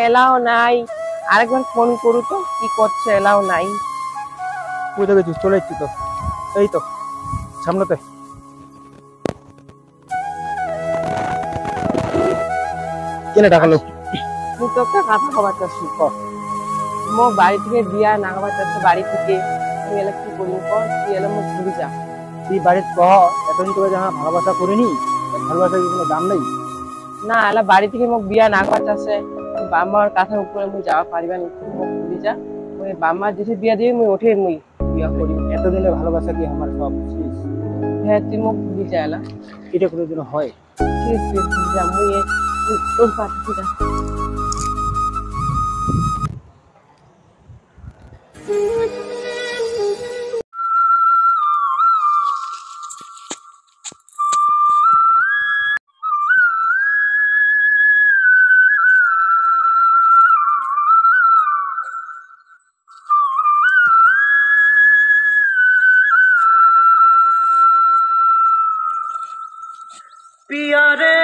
Allow নাই। আরেকবার phone করু তো, কি করছে, এলাও নাই। বুঝে গেছি, চলে এসছি তো। এই তো সামনেতে। কেনে ডাকালো? মুই তো একটা কথা খবর চাচ্ছি। মোক বাড়ি থেকে দিয়া নাগাবার চাচ্ছে বাড়ি থেকে। তুই এলে কি করবি কর, তুই এলে মোক ঘুরি যা। তুই বাড়িতে কহ এতদিন তোকে যাহা ভালোবাসা করিনি, ভালোবাসার কি কোনো দাম নেই? না এলা বাড়ি থেকে মোক বিয়া নাগাবার চাচ্ছে। বাম্মার কথার উপরে মুই যাওয়া পারিবা নি, তুই মোক ঘুরি যা। মুই বাম্মা যেসে বিয়া দিবি মুই ওঠে মুই বিয়া করি। এতদিনের ভালোবাসা কি আমার সব শেষ? হ্যাঁ তুই মোক ঘুরি যা এলা। এটা কোনোদিনও হয়? ঠিক তুই ঘুরি যা, মুই তোর পাঠিয়ে যা। पिया रे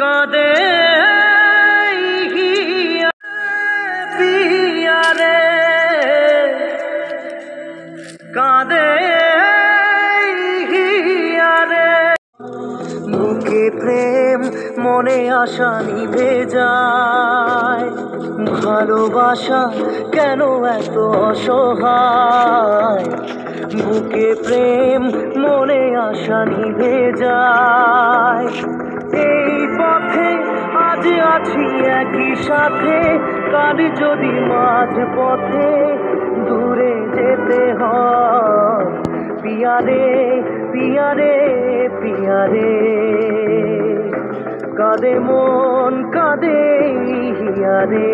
कादे पिया रे कादे বুকে প্রেম মনে আশা নিভে যায়, ভালোবাসা কেন এত অসহায়। বুকে প্রেম মনে আশা নিভে যায়, এই পথে আজ আছি একই সাথে, কাল যদি মাঝ পথে দূরে যেতে হয়। পিয়া রে পিয়া রে পিয়া রে কাঁদে মন কাঁদে হিয়া রে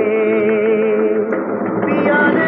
পিয়া রে।